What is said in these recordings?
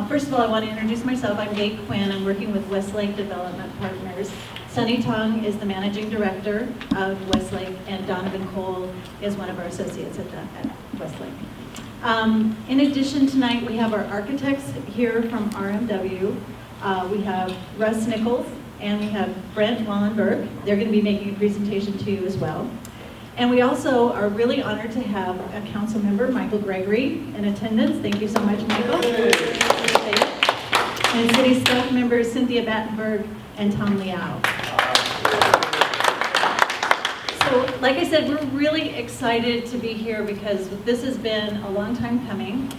First of all, I want to introduce myself. I'm Kate Quinn. I'm working with Westlake Development Partners. Sunny Tong is the managing director of Westlake, and Donovan Cole is one of our associates at Westlake. In addition, tonight we have our architects here from RMW. We have Russ Nichols and we have Brent Wallenberg. They're going to be making a presentation to you as well. And we also are really honored to have a council member, Michael Gregory, in attendance. Thank you so much, Michael. And city staff members Cynthia Battenberg and Tom Liao. So, like I said, we're really excited to be here because this has been a long time coming.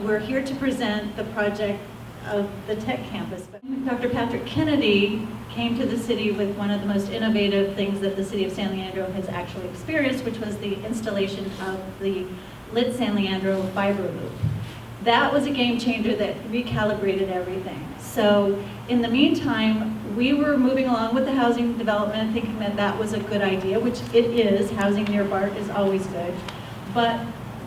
We're here to present the project of the tech campus. Dr. Patrick Kennedy came to the city with one of the most innovative things that the city of San Leandro has actually experienced, which was the installation of the lit San Leandro fiber loop. That was a game changer that recalibrated everything. So in the meantime, we were moving along with the housing development, thinking that that was a good idea, which it is. Housing near BART is always good. But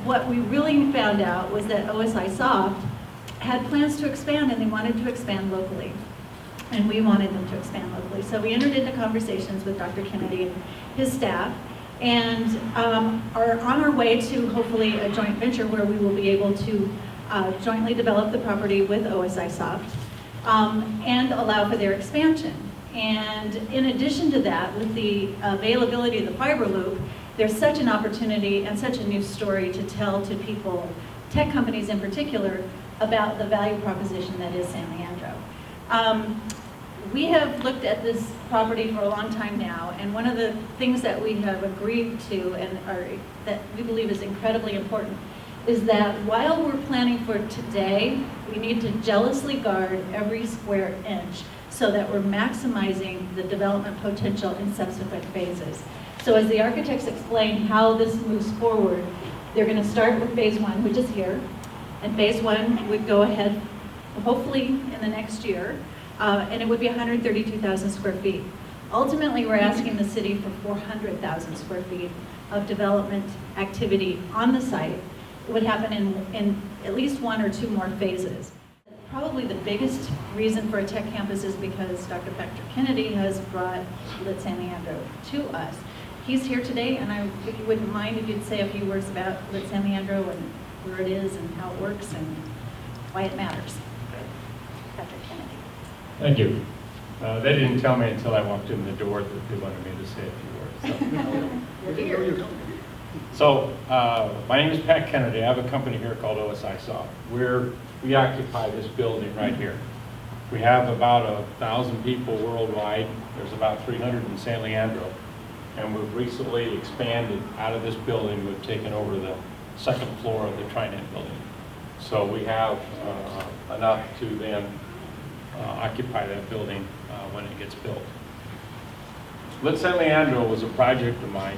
what we really found out was that OSI Soft had plans to expand, and they wanted to expand locally. And we wanted them to expand locally. So we entered into conversations with Dr. Kennedy and his staff, and are on our way to hopefully a joint venture where we will be able to jointly develop the property with OSI Soft and allow for their expansion. And in addition to that, with the availability of the fiber loop, there's such an opportunity and such a new story to tell to people, tech companies in particular, about the value proposition that is San Leandro. We have looked at this property for a long time now, and one of the things that we have agreed to and that we believe is incredibly important is that while we're planning for today, we need to jealously guard every square inch so that we're maximizing the development potential in subsequent phases. So as the architects explain how this moves forward, they're going to start with phase one, which is here. And phase one would go ahead, hopefully in the next year, and it would be 132,000 square feet. Ultimately, we're asking the city for 400,000 square feet of development activity on the site. It would happen in at least one or two more phases. Probably the biggest reason for a tech campus is because Dr. Patrick Kennedy has brought Lit San Leandro to us. He's here today, and if you wouldn't mind if you'd say a few words about Lit San Leandro and where it is and how it works and why it matters. Patrick Kennedy. Thank you. They didn't tell me until I walked in the door that they wanted me to say a few words. So my name is Pat Kennedy. I have a company here called OSI Soft. We occupy this building right here. We have about 1,000 people worldwide. There's about 300 in San Leandro. And we've recently expanded out of this building. We've taken over the second floor of the Trinent building. So we have enough to then occupy that building when it gets built. Lit San Leandro was a project of mine.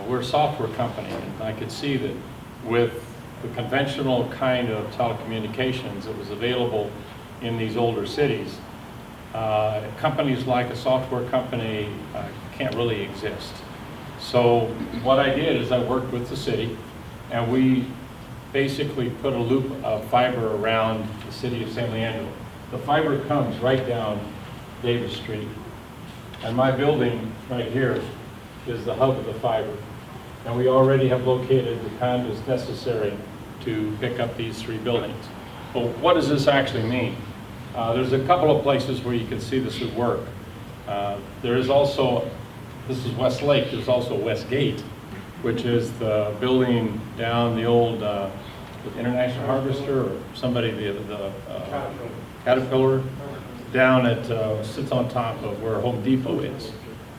We're a software company, and I could see that with the conventional kind of telecommunications that was available in these older cities, companies like a software company can't really exist. So what I did is I worked with the city, and we basically put a loop of fiber around the city of San Leandro. The fiber comes right down Davis Street, and my building right here is the hub of the fiber. And we already have located the conduits necessary to pick up these three buildings. But what does this actually mean? There's a couple of places where you can see this would work. There is also, this is Westlake, there's also Westgate, which is the building down the old International Harvester, or somebody, the Caterpillar, down at, sits on top of where Home Depot is.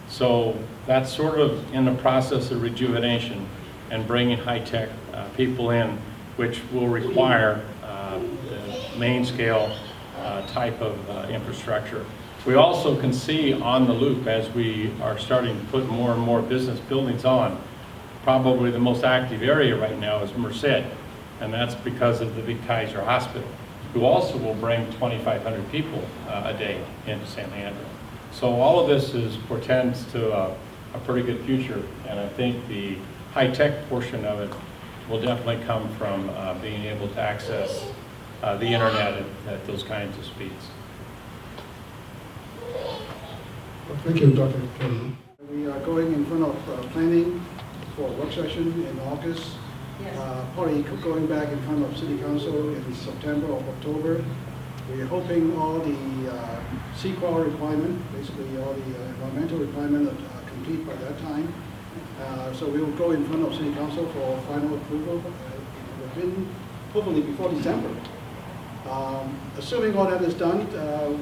So that's sort of in the process of rejuvenation and bringing high-tech people in, which will require the main scale type of infrastructure. We also can see on the loop, as we are starting to put more and more business buildings on, probably the most active area right now is Merced, and that's because of the big Kaiser Hospital, who also will bring 2,500 people a day into San Leandro. So all of this portends to a pretty good future, and I think the high-tech portion of it will definitely come from being able to access the internet at those kinds of speeds. Thank you, Dr. Kennedy. We are going in front of planning for a work session in August. Probably going back in front of City Council in September or October. We're hoping all the CEQA requirement, basically all the environmental requirement are complete by that time. So we will go in front of City Council for final approval within, hopefully before December. Assuming all that is done,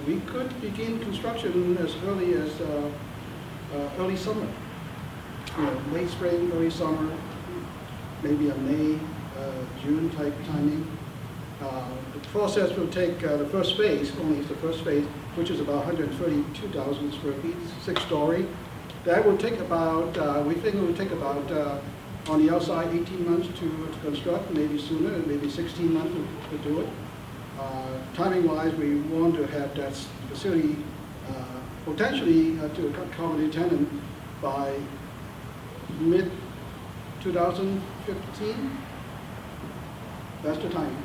we could begin construction as early as early summer. Late spring, early summer, maybe a May, June type timing. The process will take the first phase, only the first phase, which is about 132,000 square feet, 6-story. That will take about, we think it will take about, on the outside, 18 months to construct, maybe sooner, maybe 16 months to do it. Timing-wise, we want to have that facility potentially to accommodate tenant by mid-2015. That's the timing.